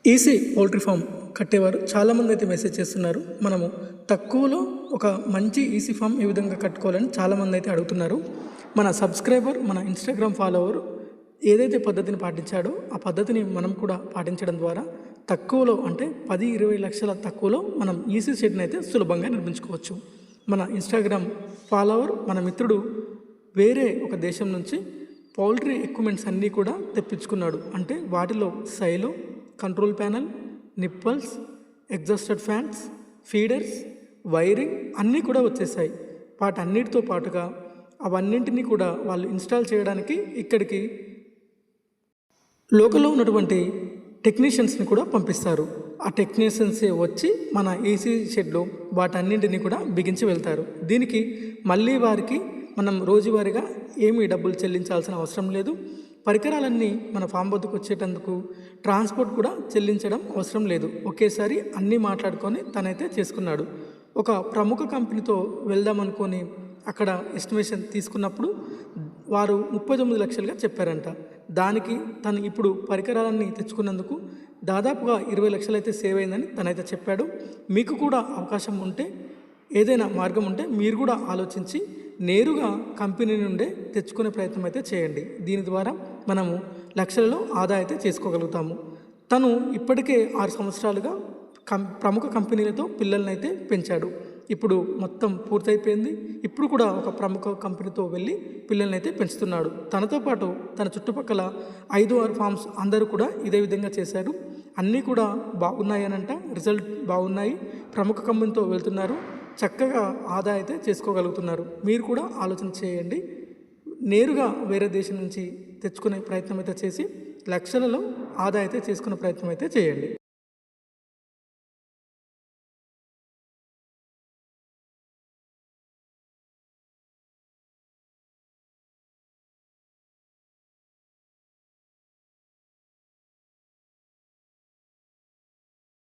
EC poultry farm కట్టేవారు చాలామంది అయితే message చేస్తున్నారు. మనము తక్కువలో ఒక మంచి ఈసీ ఫామ్ ఏ విధంగా కట్టుకోవాలని చాలామంది అయితే అడుగుతున్నారు. మన సబ్స్క్రైబర్, మన ఇన్స్టాగ్రామ్ ఫాలోవర్ ఏదైతే పద్ధతిని పాటించాడో ఆ పద్ధతిని మనం కూడా పాటించడం ద్వారా తక్కువలో అంటే 10-20 లక్షల తక్కువలో మనం ఈసీ షెడ్ని అయితే సులభంగా నిర్మించుకోవచ్చు. మన ఇన్స్టాగ్రామ్ ఫాలోవర్, మన మిత్రుడు వేరే ఒక దేశం నుంచి పౌల్ట్రీ ఎక్విప్మెంట్స్ అన్నీ కూడా తెప్పించుకున్నాడు. అంటే వాటిలో silo, control panel, nipples, exhausted fans, feeders, wiring అన్నీ కూడా వచ్చేసాయి. వాటన్నిటితో పాటుగా అవన్నింటినీ కూడా వాళ్ళు ఇన్స్టాల్ చేయడానికి ఇక్కడికి లోకల్లో ఉన్నటువంటి టెక్నీషియన్స్ని కూడా పంపిస్తారు. ఆ టెక్నీషియన్సే వచ్చి మన ఏసీ షెడ్లో వాటన్నింటినీ కూడా బిగించి వెళ్తారు. దీనికి మళ్ళీ వారికి మనం రోజువారీగా ఏమీ డబ్బులు చెల్లించాల్సిన అవసరం లేదు. పరికరాలన్నీ మన ఫామ్ వద్దకు వచ్చేటందుకు ట్రాన్స్పోర్ట్ కూడా చెల్లించడం అవసరం లేదు. ఒకేసారి అన్నీ మాట్లాడుకొని తనైతే చేసుకున్నాడు. ఒక ప్రముఖ కంపెనీతో వెళ్దామనుకొని అక్కడ ఎస్టిమేషన్ తీసుకున్నప్పుడు వారు 39 లక్షలుగా చెప్పారంట. దానికి తను ఇప్పుడు పరికరాలన్నీ తెచ్చుకున్నందుకు దాదాపుగా 20 లక్షలు అయితే సేవ్ అయిందని తనైతే చెప్పాడు. మీకు కూడా అవకాశం ఉంటే, ఏదైనా మార్గం ఉంటే మీరు కూడా ఆలోచించి నేరుగా కంపెనీ నుండే తెచ్చుకునే ప్రయత్నం అయితే చేయండి. దీని ద్వారా మనము లక్షలలో ఆదా అయితే చేసుకోగలుగుతాము. తను ఇప్పటికే 6 సంవత్సరాలుగా ప్రముఖ కంపెనీలతో పిల్లల్ని అయితే పెంచాడు. ఇప్పుడు మొత్తం పూర్తయిపోయింది. ఇప్పుడు కూడా ఒక ప్రముఖ కంపెనీతో వెళ్ళి పిల్లల్ని అయితే పెంచుతున్నాడు. తనతో పాటు తన చుట్టుపక్కల 5-6 ఫామ్స్ అందరూ కూడా ఇదే విధంగా చేశారు. అన్నీ కూడా బాగున్నాయనంట, రిజల్ట్ బాగున్నాయి. ప్రముఖ కంపెనీతో వెళ్తున్నారు, చక్కగా ఆదా అయితే చేసుకోగలుగుతున్నారు. మీరు కూడా ఆలోచన చేయండి. నేరుగా వేరే దేశం నుంచి తెచ్చుకునే ప్రయత్నం అయితే చేసి లక్షలలో ఆదా అయితే చేసుకునే ప్రయత్నం అయితే చేయండి.